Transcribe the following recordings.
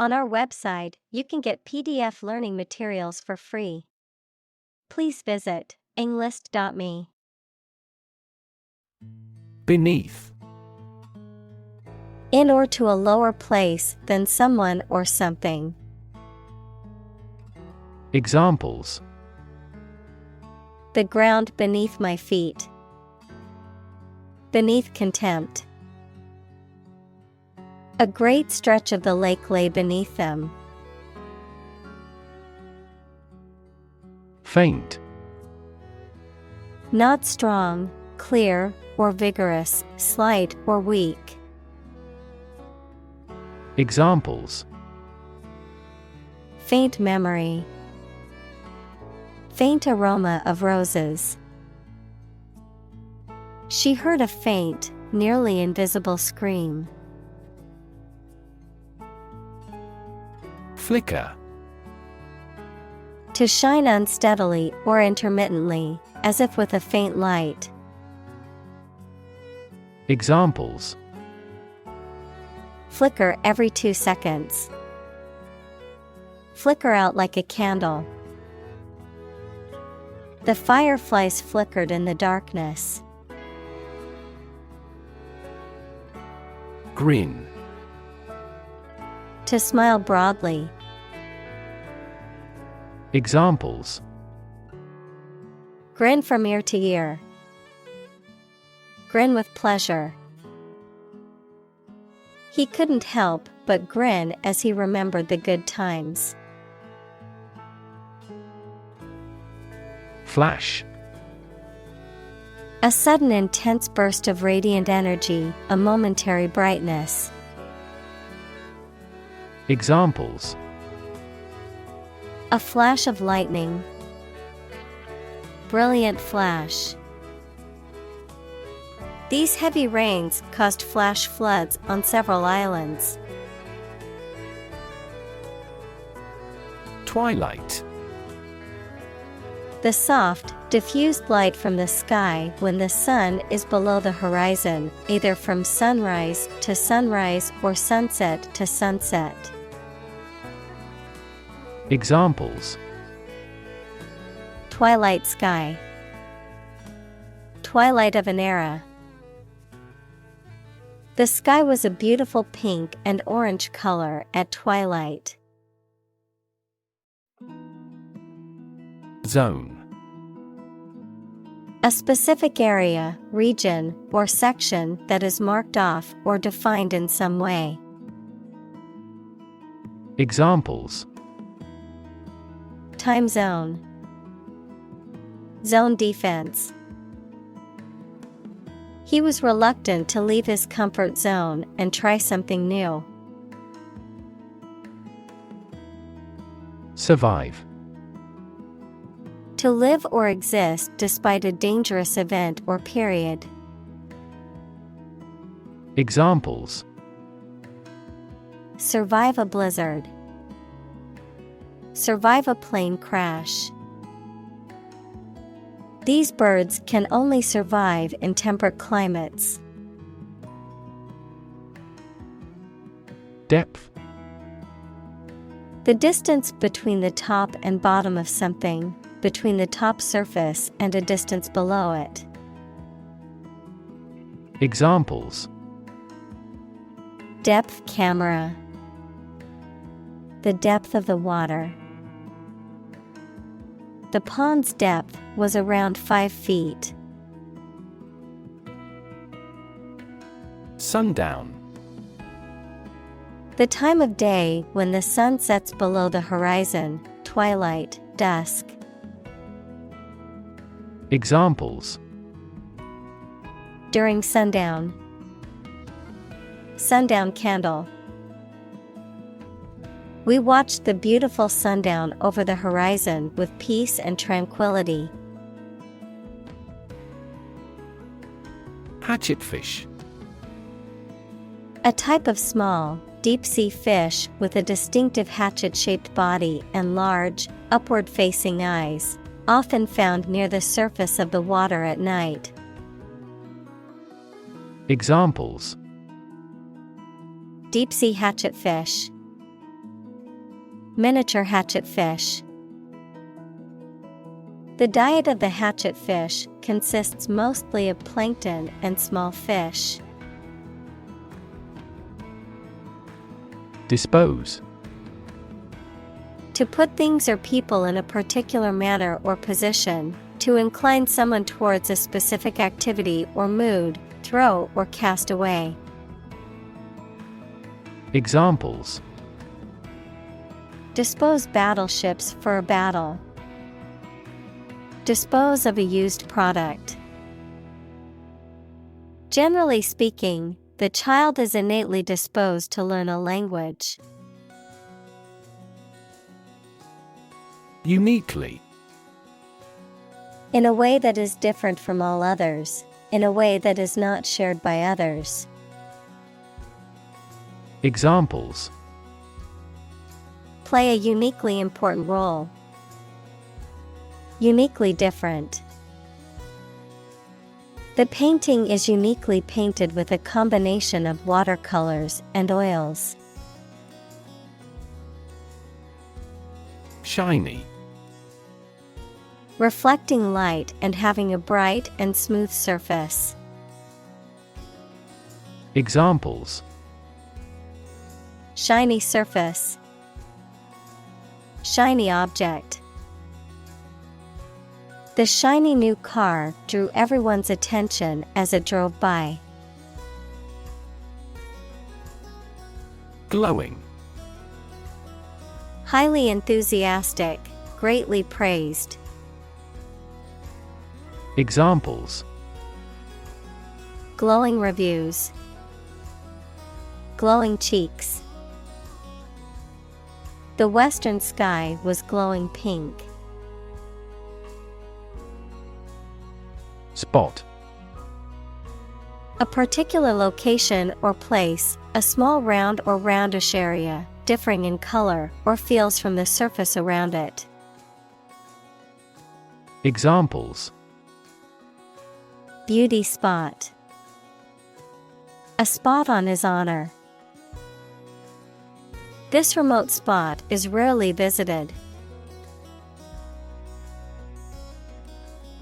On our website, you can get PDF learning materials for free. Please visit englist.me. Beneath. In or to a lower place than someone or something. Examples: The ground beneath my feet. Beneath contempt. A great stretch of the lake lay beneath them. Faint. Not strong, clear, or vigorous, slight or weak. Examples: Faint memory. Faint aroma of roses. She heard a faint, nearly invisible scream. Flicker. To shine unsteadily or intermittently, as if with a faint light. Examples: Flicker every 2 seconds. Flicker out like a candle. The fireflies flickered in the darkness. Grin. To smile broadly. Examples: Grin from ear to ear. Grin with pleasure. He couldn't help but grin as he remembered the good times. Flash. A sudden intense burst of radiant energy, a momentary brightness. Examples: A flash of lightning. Brilliant flash. These heavy rains caused flash floods on several islands. Twilight. The soft, diffused light from the sky when the sun is below the horizon, either from sunrise to sunrise or sunset to sunset. Examples: Twilight sky. Twilight of an era. The sky was a beautiful pink and orange color at twilight. Zone. A specific area, region, or section that is marked off or defined in some way. Examples: Time zone. Zone defense. He was reluctant to leave his comfort zone and try something new. Survive. To live or exist despite a dangerous event or period. Examples: Survive a blizzard. Survive a plane crash. These birds can only survive in temperate climates. Depth. The distance between the top and bottom of something, between the top surface and a distance below it. Examples: Depth camera. The depth of the water. The pond's depth was around 5 feet. Sundown. The time of day when the sun sets below the horizon, twilight, dusk. Examples: During sundown. Sundown candle. We watched the beautiful sundown over the horizon with peace and tranquility. Hatchetfish. A type of small, deep-sea fish with a distinctive hatchet-shaped body and large, upward-facing eyes, often found near the surface of the water at night. Examples: Deep-sea hatchetfish. Miniature hatchetfish. The diet of the hatchetfish consists mostly of plankton and small fish. Dispose. To put things or people in a particular manner or position, to incline someone towards a specific activity or mood, throw or cast away. Examples: dispose battleships for a battle. Dispose of a used product. Generally speaking, the child is innately disposed to learn a language. Uniquely. In a way that is different from all others, in a way that is not shared by others. Examples: play a uniquely important role. Uniquely different. The painting is uniquely painted with a combination of watercolors and oils. Shiny. Reflecting light and having a bright and smooth surface. Examples: shiny surface. Shiny object. The shiny new car drew everyone's attention as it drove by. Glowing. Highly enthusiastic, greatly praised. Examples: glowing reviews. Glowing cheeks. The western sky was glowing pink. Spot. A particular location or place, a small round or roundish area, differing in color or feels from the surface around it. Examples: beauty spot. A spot on his honor. This remote spot is rarely visited.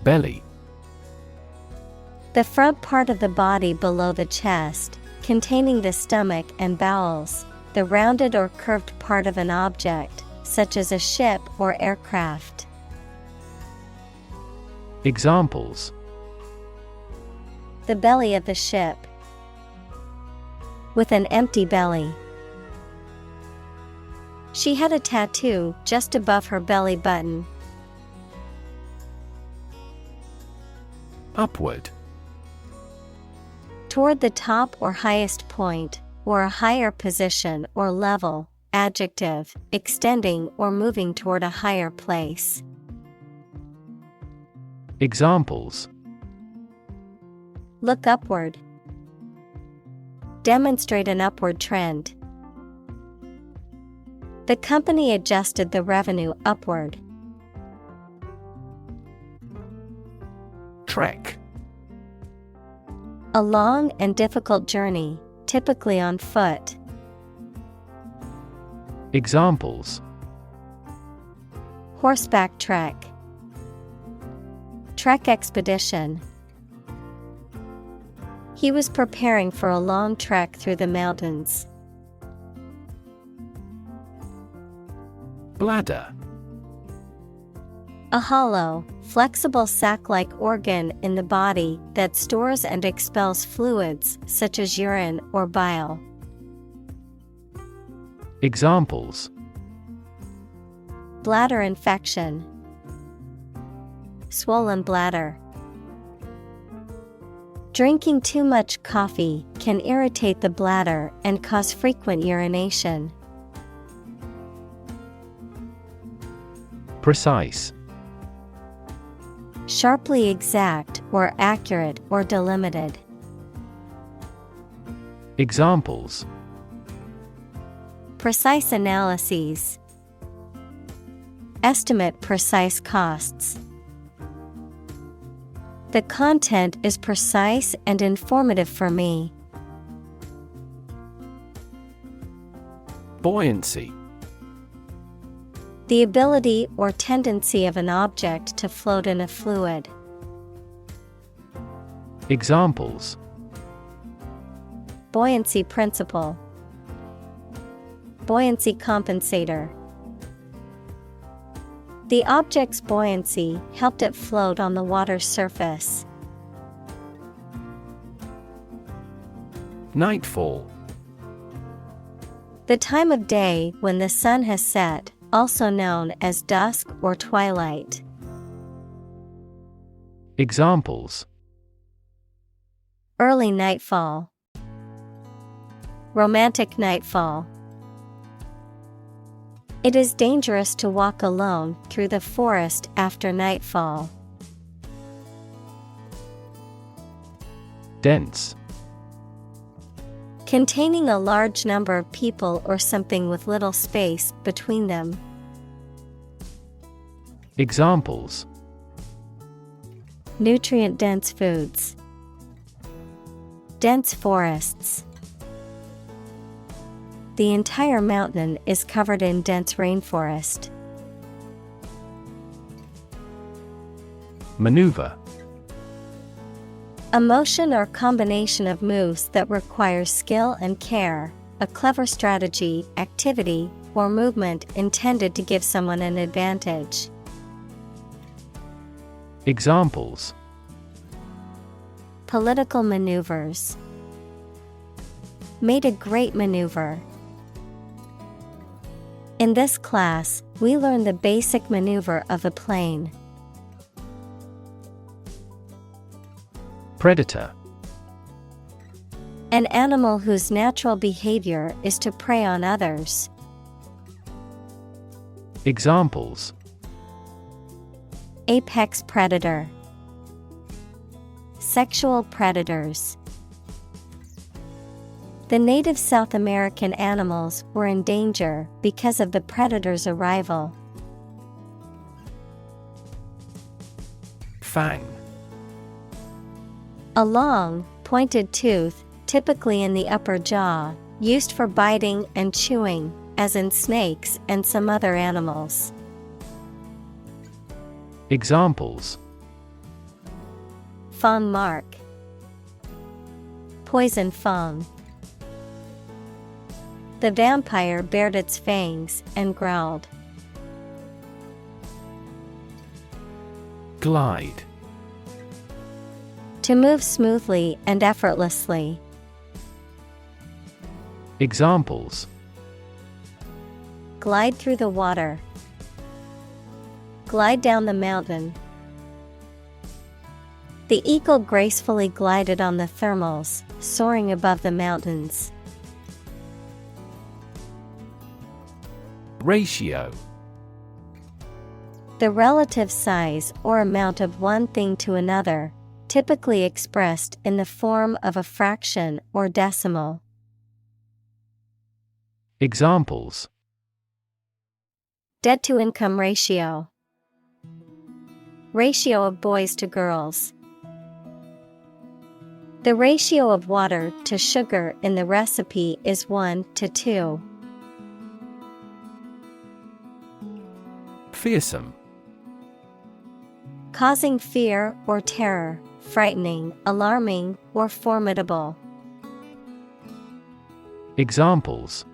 Belly. The front part of the body below the chest, containing the stomach and bowels, the rounded or curved part of an object, such as a ship or aircraft. Examples: the belly of the ship. With an empty belly. She had a tattoo just above her belly button. Upward. Toward the top or highest point, or a higher position or level, adjective, extending or moving toward a higher place. Examples: look upward. Demonstrate an upward trend. The company adjusted the revenue upward. Trek. A long and difficult journey, typically on foot. Examples: horseback trek. Trek expedition. He was preparing for a long trek through the mountains. Bladder. A hollow, flexible sac-like organ in the body that stores and expels fluids such as urine or bile. Examples: bladder infection. Swollen bladder. Drinking too much coffee can irritate the bladder and cause frequent urination. Precise. Sharply exact or accurate or delimited. Examples: precise analyses. Estimate precise costs. The content is precise and informative for me. Buoyancy. The ability or tendency of an object to float in a fluid. Examples: Buoyancy principle. Buoyancy compensator. The object's buoyancy helped it float on the water's surface. Nightfall. The time of day when the sun has set, also known as dusk or twilight. Examples: Early nightfall. Romantic nightfall. It is dangerous to walk alone through the forest after nightfall. Dense. Containing a large number of people or something with little space between them. Examples: Nutrient-dense foods. Dense forests. The entire mountain is covered in dense rainforest. Maneuver. A motion or combination of moves that requires skill and care, a clever strategy, activity, or movement intended to give someone an advantage. Examples: Political maneuvers. Made a great maneuver. In this class, we learn the basic maneuver of a plane. Predator. An animal whose natural behavior is to prey on others. Examples: Apex predator. Sexual predators. The native South American animals were in danger because of the predator's arrival. Fang. A long, pointed tooth, typically in the upper jaw, used for biting and chewing, as in snakes and some other animals. Examples: Fang mark. Poison fang. The vampire bared its fangs and growled. Glide. To move smoothly and effortlessly. Examples: Glide through the water. Glide down the mountain. The eagle gracefully glided on the thermals, soaring above the mountains. Ratio. The relative size or amount of one thing to another, typically expressed in the form of a fraction or decimal. Examples: Debt-to-income ratio. Ratio of boys to girls. The ratio of water to sugar in the recipe is 1:2. Fearsome. Causing fear or terror, frightening, alarming, or formidable. Examples: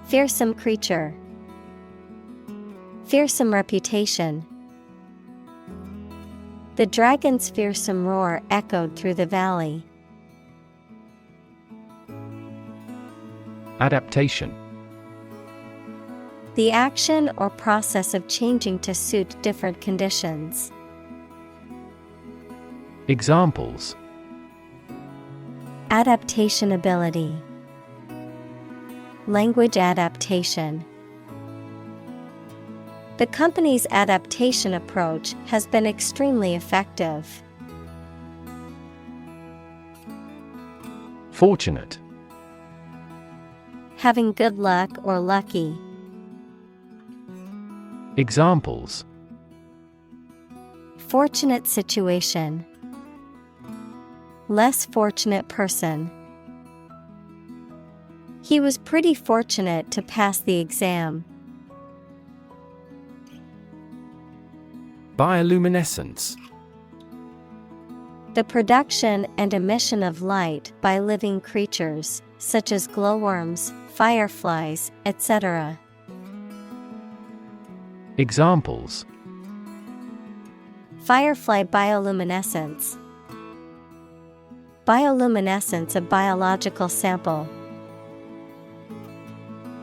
Fearsome creature. Fearsome reputation. The dragon's fearsome roar echoed through the valley. Adaptation. The action or process of changing to suit different conditions. Examples: Adaptation ability. Language adaptation. The company's adaptation approach has been extremely effective. Fortunate. Having good luck or lucky. Examples: Fortunate situation. Less fortunate person. He was pretty fortunate to pass the exam. Bioluminescence. The production and emission of light by living creatures, such as glowworms, fireflies, etc. Examples: Firefly bioluminescence. Bioluminescence of biological sample.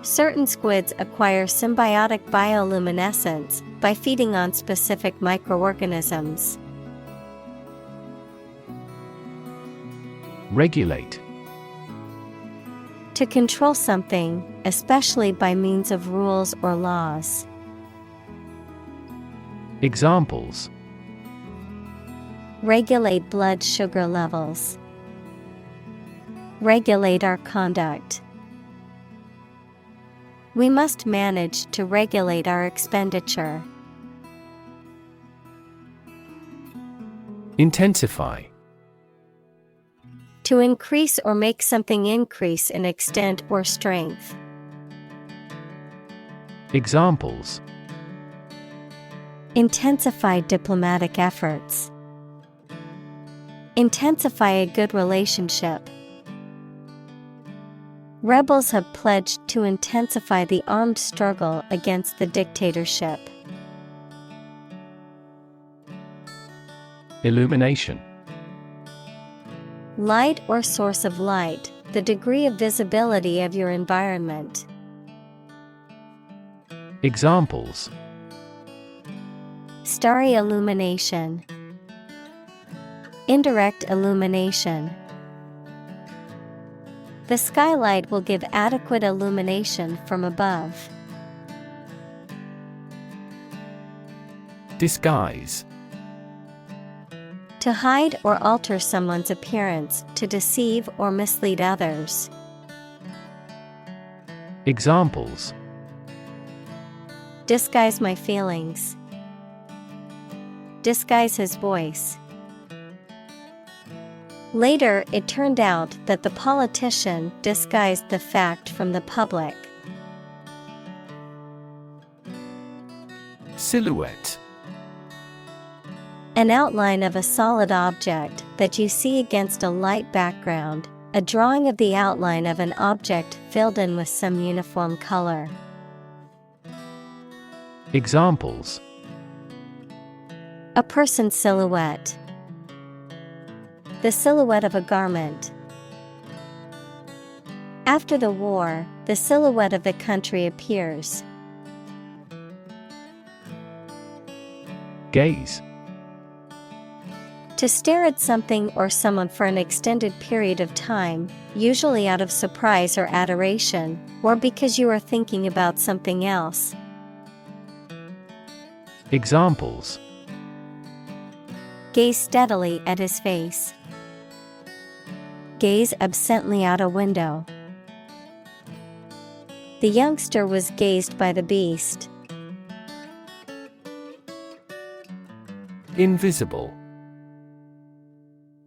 Certain squids acquire symbiotic bioluminescence by feeding on specific microorganisms. Regulate. To control something, especially by means of rules or laws. Examples: Regulate blood sugar levels. Regulate our conduct. We must manage to regulate our expenditure. Intensify. To increase or make something increase in extent or strength. Examples: Intensify diplomatic efforts. Intensify a good relationship. Rebels have pledged to intensify the armed struggle against the dictatorship. Illumination. Light or source of light, the degree of visibility of your environment. Examples: Starry illumination. Indirect illumination. The skylight will give adequate illumination from above. Disguise. To hide or alter someone's appearance to deceive or mislead others. Examples: Disguise my feelings. Disguise his voice. Later, it turned out that the politician disguised the fact from the public. Silhouette. An outline of a solid object that you see against a light background, a drawing of the outline of an object filled in with some uniform color. Examples: A person's silhouette. The silhouette of a garment. After the war, the silhouette of the country appears. Gaze. To stare at something or someone for an extended period of time, usually out of surprise or adoration, or because you are thinking about something else. Examples: Gaze steadily at his face. Gaze absently out a window. The youngster was gazed by the beast. Invisible.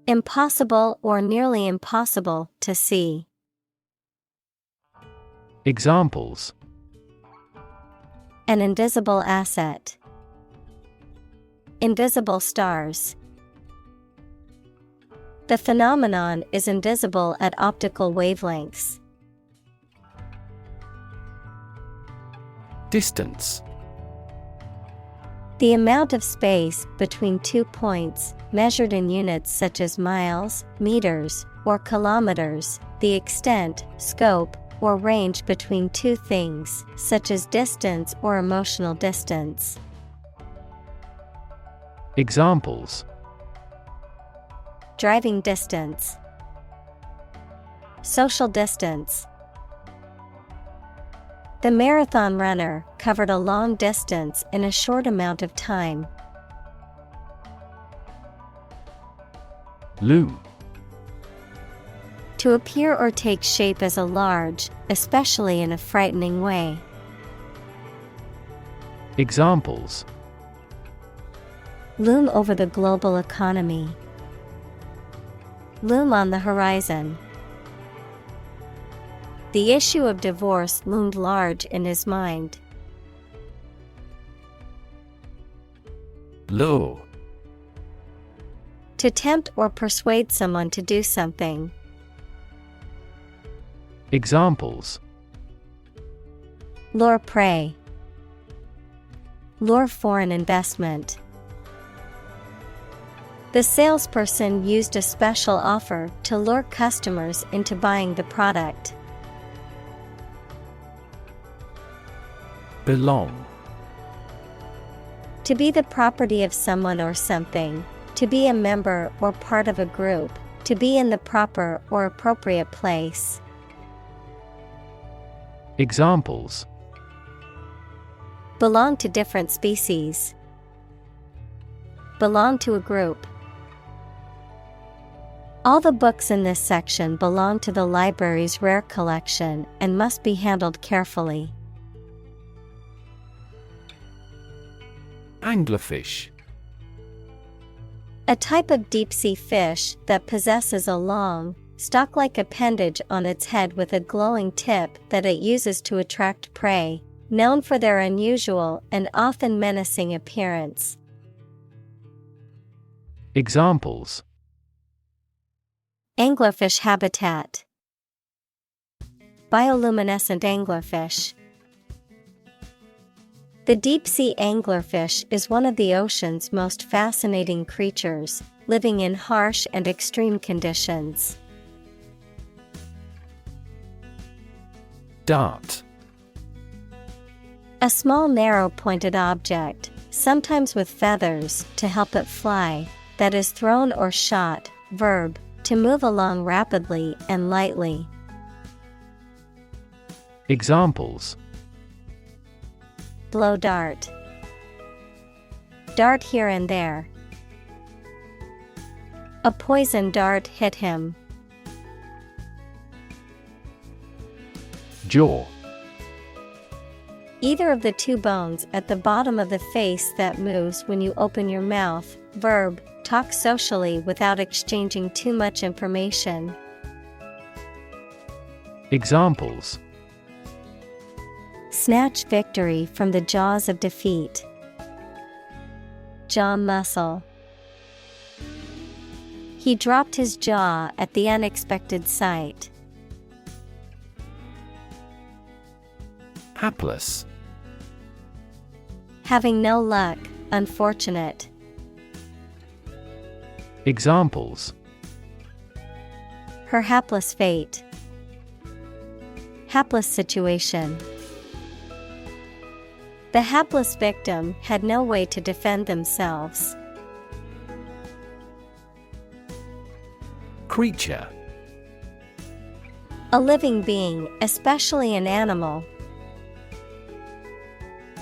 Impossible or nearly impossible to see. Examples: An invisible asset. Invisible stars. The phenomenon is invisible at optical wavelengths. Distance. The amount of space between 2 points, measured in units such as miles, meters, or kilometers, the extent, scope, or range between two things, such as distance or emotional distance. Examples: Driving distance. Social distance. The marathon runner covered a long distance in a short amount of time. Loom. To appear or take shape as a large, especially in a frightening way. Examples: Loom over the global economy. Loom on the horizon. The issue of divorce loomed large in his mind. Lure. To tempt or persuade someone to do something. Examples: Lure prey. Lure foreign investment. The salesperson used a special offer to lure customers into buying the product. Belong. To be the property of someone or something, to be a member or part of a group, to be in the proper or appropriate place. Examples: Belong to different species. Belong to a group. All the books in this section belong to the library's rare collection and must be handled carefully. Anglerfish. A type of deep-sea fish that possesses a long, stalk-like appendage on its head with a glowing tip that it uses to attract prey, known for their unusual and often menacing appearance. Examples: Anglerfish habitat. Bioluminescent anglerfish. The deep-sea anglerfish is one of the ocean's most fascinating creatures, living in harsh and extreme conditions. Dart. A small narrow pointed object, sometimes with feathers to help it fly, that is thrown or shot. Verb, to move along rapidly and lightly. Examples: Blow dart. Dart here and there. A poison dart hit him. Jaw. Either of the two bones at the bottom of the face that moves when you open your mouth. Verb, talk socially without exchanging too much information. Examples: Snatch victory from the jaws of defeat. Jaw muscle. He dropped his jaw at the unexpected sight. Hapless. Having no luck, unfortunate. Examples: Her hapless fate. Hapless situation. The hapless victim had no way to defend themselves. Creature. A living being, especially an animal.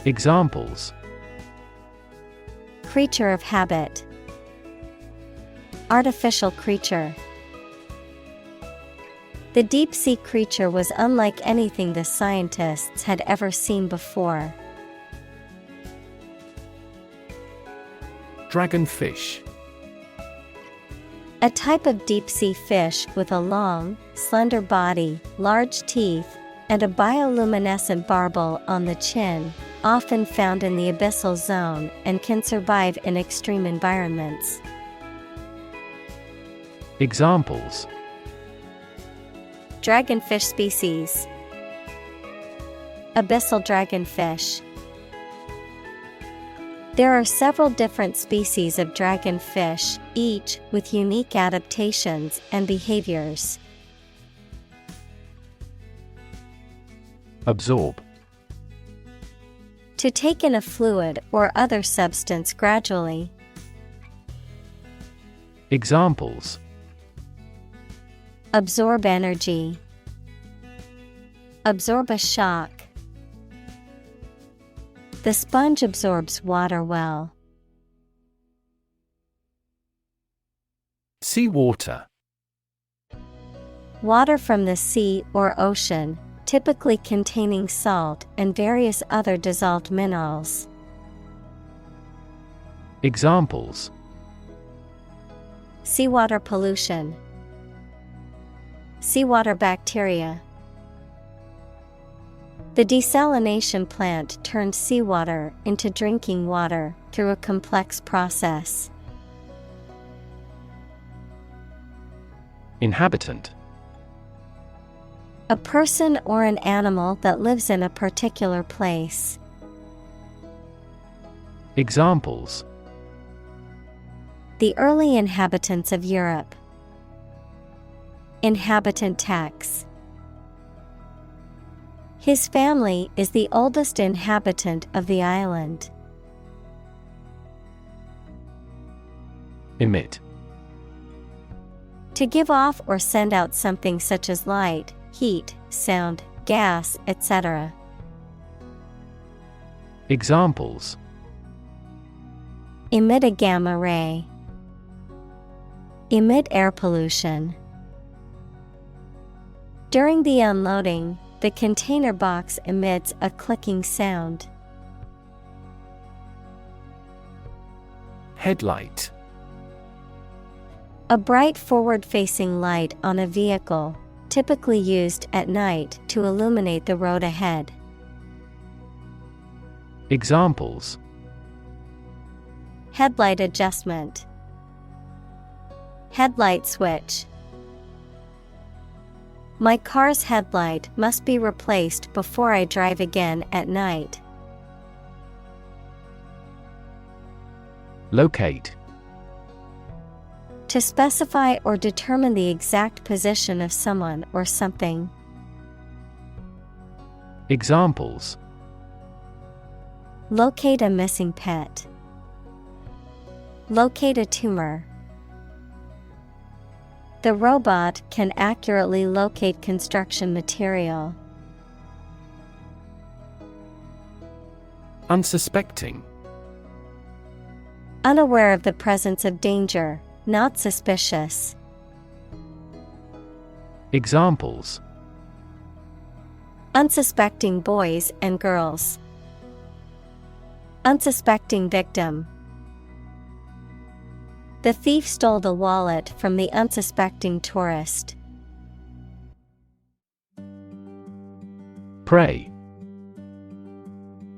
Examples: Creature of habit. Artificial creature. The deep-sea creature was unlike anything the scientists had ever seen before. Dragonfish. A type of deep-sea fish with a long, slender body, large teeth, and a bioluminescent barbel on the chin, often found in the abyssal zone and can survive in extreme environments. Examples: Dragonfish species. Abyssal dragonfish. There are several different species of dragonfish, each with unique adaptations and behaviors. Absorb. To take in a fluid or other substance gradually. Examples: Absorb energy. Absorb a shock. The sponge absorbs water well. Seawater. Water from the sea or ocean, typically containing salt and various other dissolved minerals. Examples: Seawater pollution. Seawater bacteria. The desalination plant turned seawater into drinking water through a complex process. Inhabitant. A person or an animal that lives in a particular place. Examples: The early inhabitants of Europe. Inhabitant tax. His family is the oldest inhabitant of the island. Emit. To give off or send out something such as light, heat, sound, gas, etc. Examples: Emit a gamma ray. Emit air pollution. During the unloading, the container box emits a clicking sound. Headlight. A bright forward-facing light on a vehicle, typically used at night to illuminate the road ahead. Examples: Headlight adjustment. Headlight switch. My car's headlight must be replaced before I drive again at night. Locate. To specify or determine the exact position of someone or something. Examples: Locate a missing pet. Locate a tumor. The robot can accurately locate construction material. Unsuspecting. Unaware of the presence of danger, not suspicious. Examples: Unsuspecting boys and girls. Unsuspecting victim. The thief stole the wallet from the unsuspecting tourist. Prey.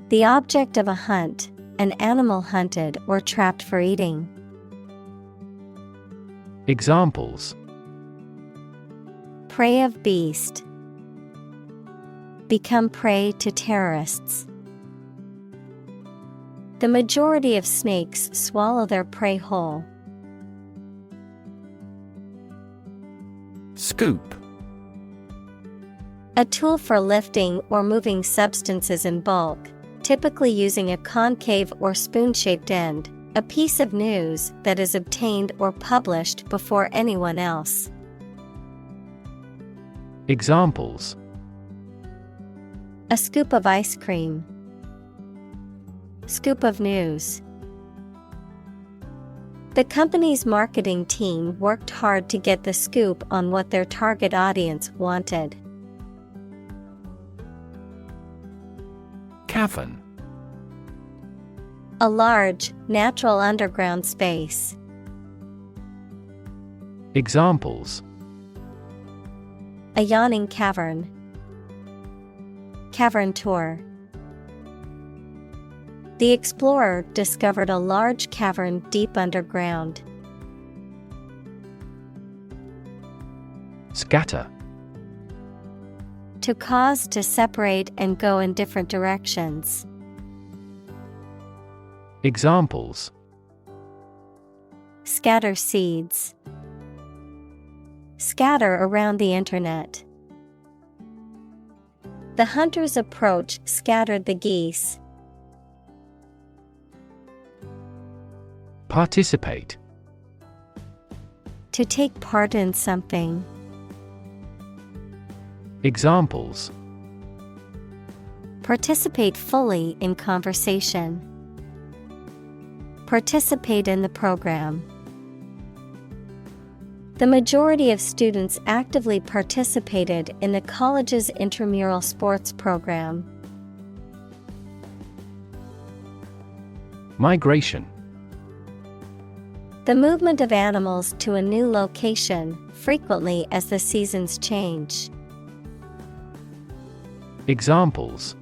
The object of a hunt, an animal hunted or trapped for eating. Examples: Prey of beast. Become prey to terrorists. The majority of snakes swallow their prey whole. Scoop. A tool for lifting or moving substances in bulk, typically using a concave or spoon-shaped end, a piece of news that is obtained or published before anyone else. Examples: A scoop of ice cream. Scoop of news. The company's marketing team worked hard to get the scoop on what their target audience wanted. Cavern. A large, natural underground space. Examples: A yawning cavern. Cavern tour. The explorer discovered a large cavern deep underground. Scatter. To cause to separate and go in different directions. Examples: Scatter seeds. Scatter around the internet. The hunter's approach scattered the geese. Participate. To take part in something. Examples: Participate fully in conversation. Participate in the program. The majority of students actively participated in the college's intramural sports program. Migration. The movement of animals to a new location, frequently as the seasons change. Examples: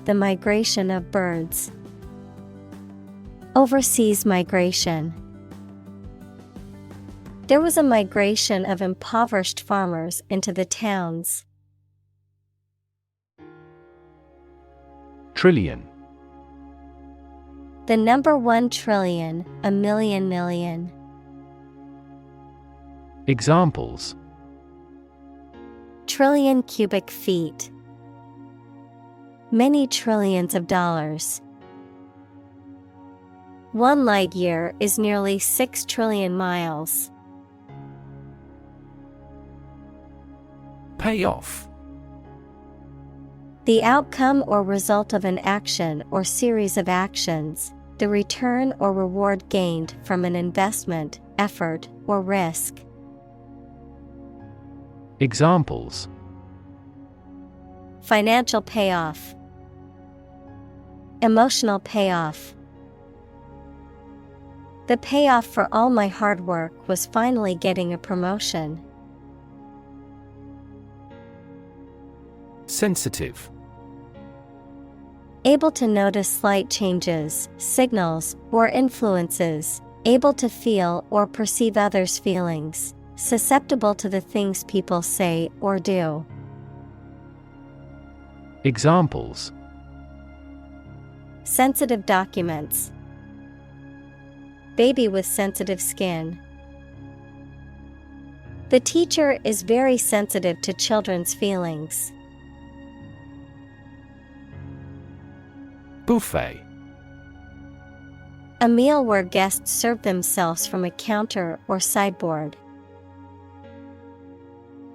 the migration of birds. Overseas migration. There was a migration of impoverished farmers into the towns. Trillion. The number 1,000,000,000,000, a million million. Examples: Trillion cubic feet. Many trillions of dollars. 1 light year is nearly 6 trillion miles. Pay off. The outcome or result of an action or series of actions, the return or reward gained from an investment, effort, or risk. Examples: Financial payoff. Emotional payoff. The payoff for all my hard work was finally getting a promotion. Sensitive. Able to notice slight changes, signals, or influences, able to feel or perceive others' feelings, susceptible to the things people say or do. Examples: Sensitive documents. Baby with sensitive skin. The teacher is very sensitive to children's feelings. Buffet. A meal where guests serve themselves from a counter or sideboard.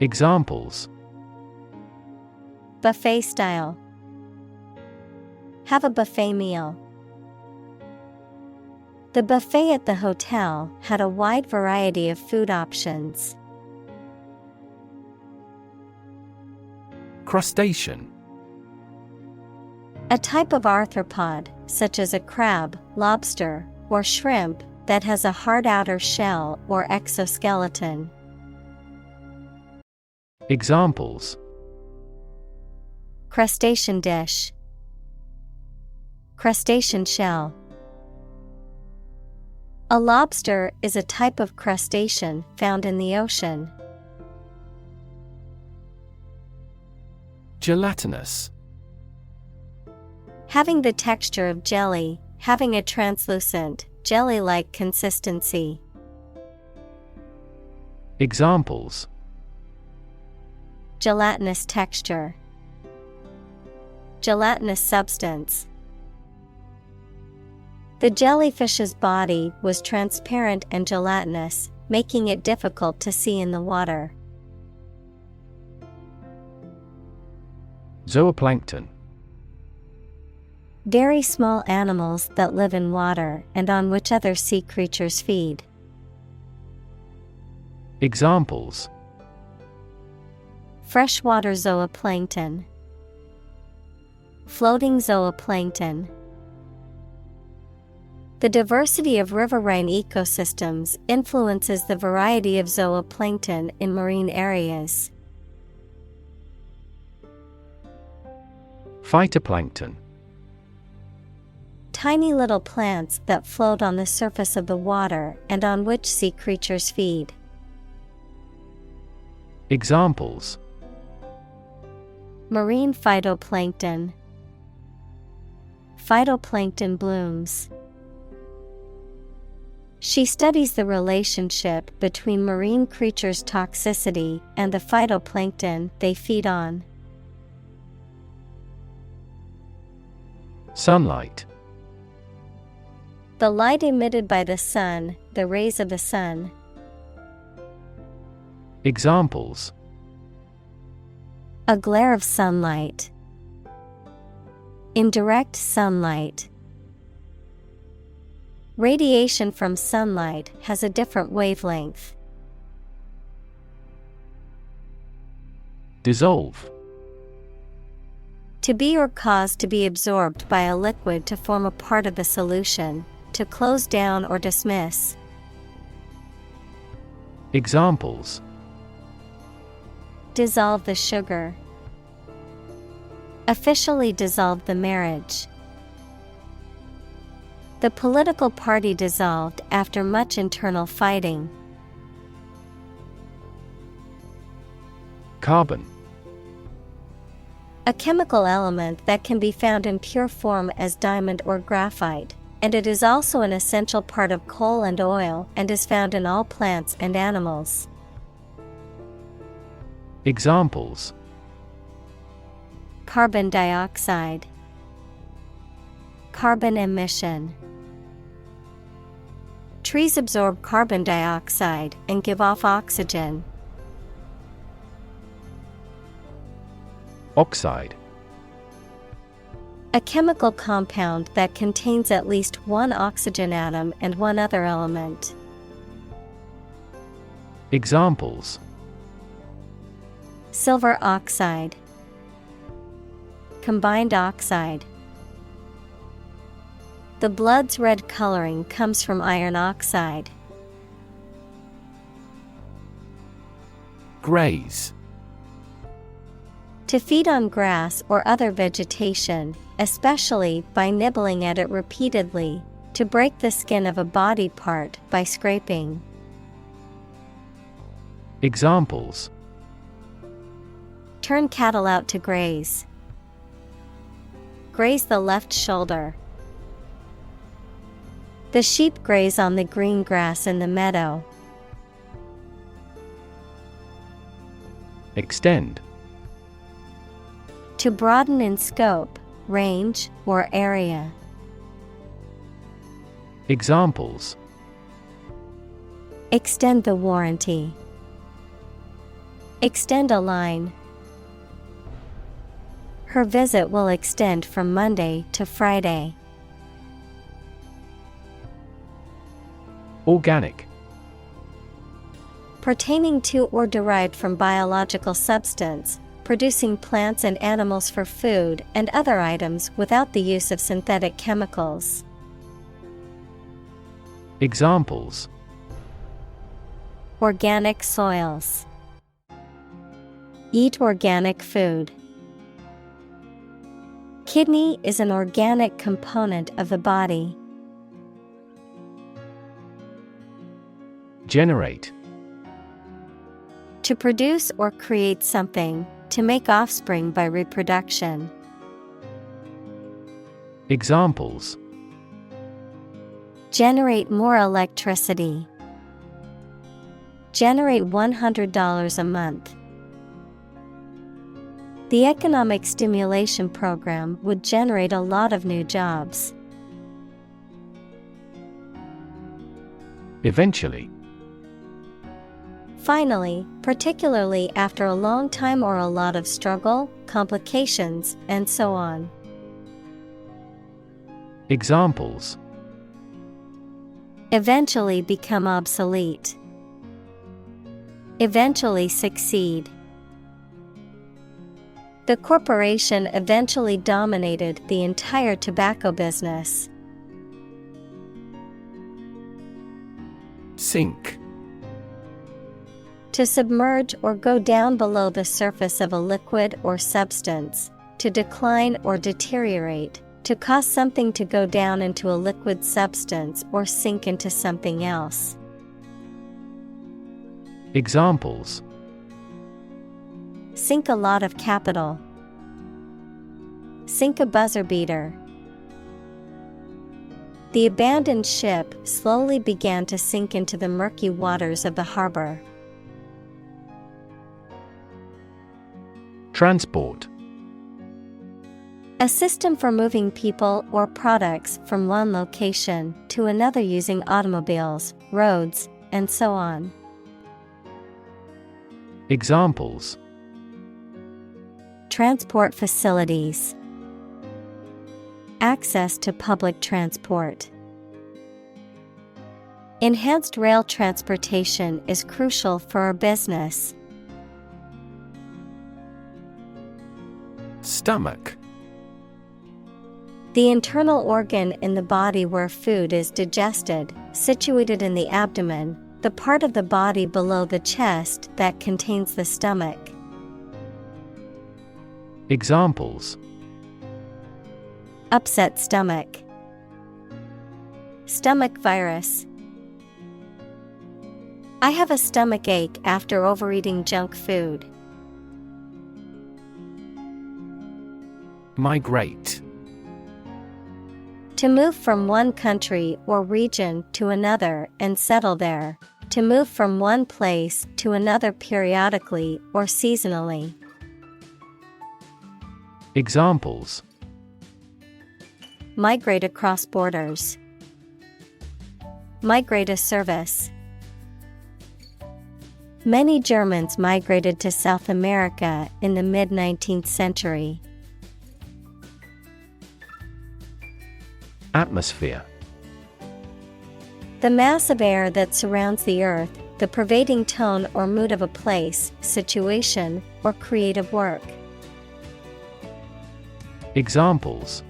Examples: Buffet style. Have a buffet meal. The buffet at the hotel had a wide variety of food options. Crustacean. A type of arthropod, such as a crab, lobster, or shrimp, that has a hard outer shell or exoskeleton. Examples: Crustacean dish. Crustacean shell. A lobster is a type of crustacean found in the ocean. Gelatinous. Having the texture of jelly, having a translucent, jelly-like consistency. Examples: Gelatinous texture. Gelatinous substance. The jellyfish's body was transparent and gelatinous, making it difficult to see in the water. Zooplankton. Very small animals that live in water and on which other sea creatures feed. Examples: Freshwater zooplankton. Floating zooplankton. The diversity of riverine ecosystems influences the variety of zooplankton in marine areas. Phytoplankton. Tiny little plants that float on the surface of the water and on which sea creatures feed. Examples: Marine phytoplankton. Phytoplankton blooms. She studies the relationship between marine creatures' toxicity and the phytoplankton they feed on. Sunlight. The light emitted by the sun, the rays of the sun. Examples: A glare of sunlight. Indirect sunlight. Radiation from sunlight has a different wavelength. Dissolve. To be or cause to be absorbed by a liquid to form a part of the solution, to close down or dismiss. Examples: Dissolve the sugar. Officially dissolved the marriage. The political party dissolved after much internal fighting. Carbon. A chemical element that can be found in pure form as diamond or graphite, and it is also an essential part of coal and oil and is found in all plants and animals. Examples: Carbon dioxide, carbon emission. Trees absorb carbon dioxide and give off oxygen. Oxide. A chemical compound that contains at least one oxygen atom and one other element. Examples: Silver oxide, combined oxide. The blood's red coloring comes from iron oxide. Graze. To feed on grass or other vegetation, especially by nibbling at it repeatedly, to break the skin of a body part by scraping. Examples: Turn cattle out to graze. Graze the left shoulder. The sheep graze on the green grass in the meadow. Extend. To broaden in scope, range, or area. Examples: Extend the warranty. Extend a line. Her visit will extend from Monday to Friday. Organic. Pertaining to or derived from biological substance, producing plants and animals for food and other items without the use of synthetic chemicals. Examples: Organic soils. Eat organic food. Kidney is an organic component of the body. Generate. To produce or create something, to make offspring by reproduction. Examples: Generate more electricity. Generate $100 a month. The economic stimulation program would generate a lot of new jobs. Eventually. Finally, particularly after a long time or a lot of struggle, complications, and so on. Examples: Eventually become obsolete. Eventually succeed. The corporation eventually dominated the entire tobacco business. Sink. To submerge or go down below the surface of a liquid or substance, to decline or deteriorate, to cause something to go down into a liquid substance or sink into something else. Examples: Sink a lot of capital. Sink a buzzer beater. The abandoned ship slowly began to sink into the murky waters of the harbor. Transport. A system for moving people or products from one location to another using automobiles, roads, and so on. Examples: Transport facilities. Access to public transport. Enhanced rail transportation is crucial for our business. Stomach. The internal organ in the body where food is digested, situated in the abdomen, the part of the body below the chest that contains the stomach. Examples: Upset stomach. Stomach virus. I have a stomach ache after overeating junk food. Migrate. To move from one country or region to another and settle there. To move from one place to another periodically or seasonally. Examples: migrate across borders. Migrate a service. Many Germans migrated to South America in the mid-19th century. Atmosphere. The mass of air that surrounds the Earth, the pervading tone or mood of a place, situation, or creative work. Examples: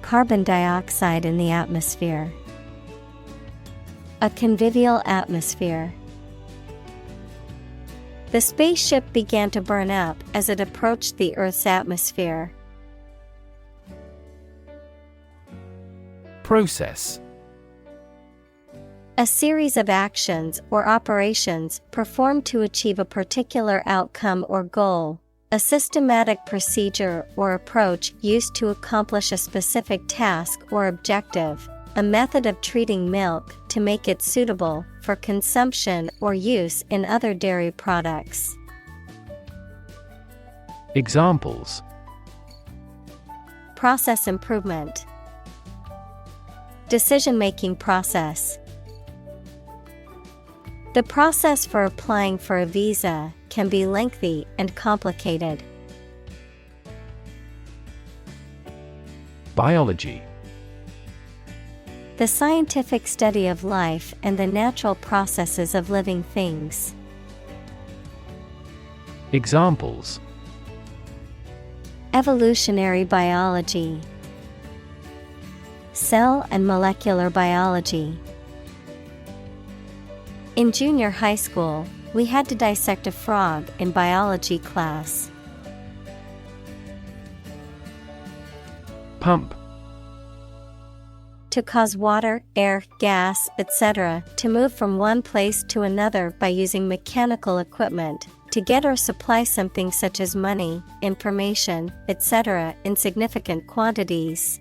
carbon dioxide in the atmosphere. A convivial atmosphere. The spaceship began to burn up as it approached the Earth's atmosphere. Process. A series of actions or operations performed to achieve a particular outcome or goal. A systematic procedure or approach used to accomplish a specific task or objective. A method of treating milk to make it suitable for consumption or use in other dairy products. Examples: process improvement. Decision-making process. The process for applying for a visa can be lengthy and complicated. Biology. The scientific study of life and the natural processes of living things. Examples: evolutionary biology. Cell and molecular biology. In junior high school, we had to dissect a frog in biology class. Pump. To cause water, air, gas, etc. to move from one place to another by using mechanical equipment, to get or supply something such as money, information, etc. in significant quantities.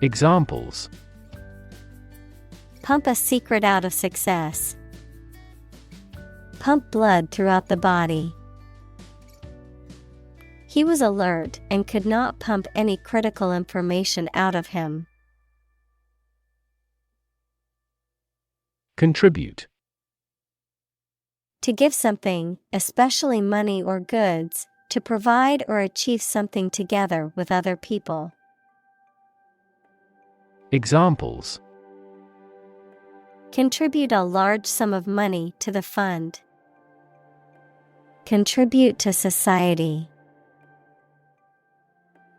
Examples: pump a secret out of success. Pump blood throughout the body. He was alert and could not pump any critical information out of him. Contribute. To give something, especially money or goods, to provide or achieve something together with other people. Examples: contribute a large sum of money to the fund. Contribute to society.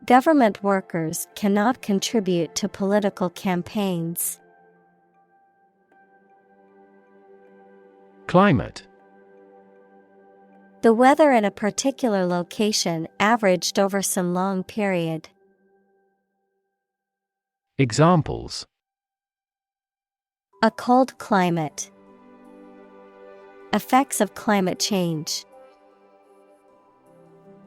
Government workers cannot contribute to political campaigns. Climate. The weather in a particular location averaged over some long period. Examples: a cold climate. Effects of climate change.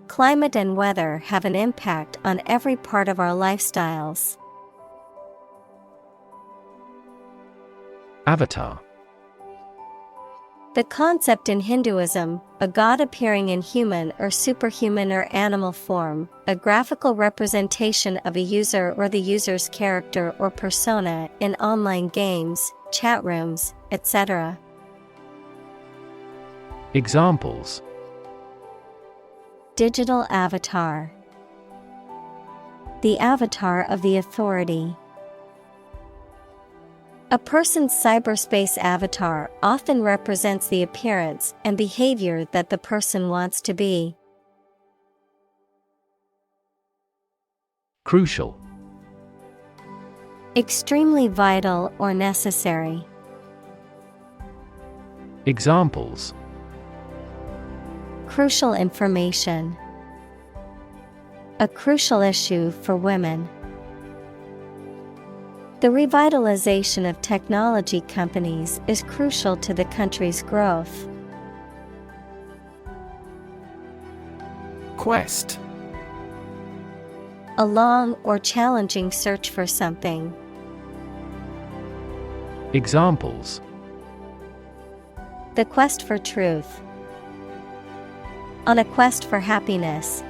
Climate and weather have an impact on every part of our lifestyles. Avatar. The concept in Hinduism, a god appearing in human or superhuman or animal form, a graphical representation of a user or the user's character or persona in online games, chat rooms, etc. Examples: digital avatar. The avatar of the authority. A person's cyberspace avatar often represents the appearance and behavior that the person wants to be. Crucial. Extremely vital or necessary. Examples: crucial information. A crucial issue for women. The revitalization of technology companies is crucial to the country's growth. Quest. A long or challenging search for something. Examples: The quest for truth. On a quest for happiness.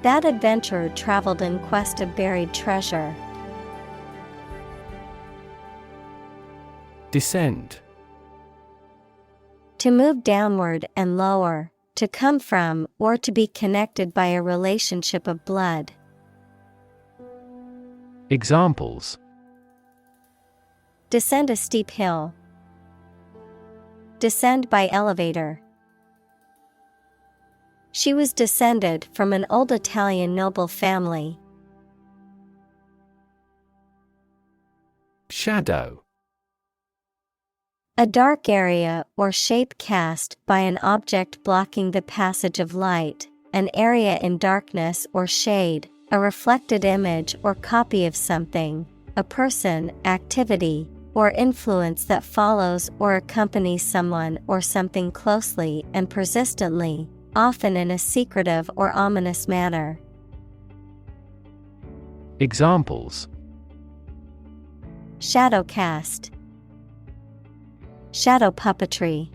That adventurer traveled in quest of buried treasure. Descend. To move downward and lower, to come from or to be connected by a relationship of blood. Examples: Descend a steep hill. Descend by elevator. She was descended from an old Italian noble family. Shadow. A dark area or shape cast by an object blocking the passage of light, an area in darkness or shade, a reflected image or copy of something, a person, activity, or influence that follows or accompanies someone or something closely and persistently, often in a secretive or ominous manner. Examples: Shadow cast. Shadow puppetry.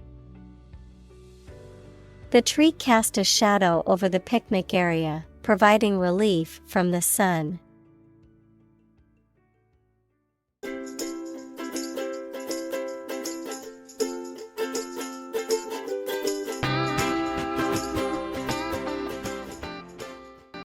The tree cast a shadow over the picnic area, providing relief from the sun.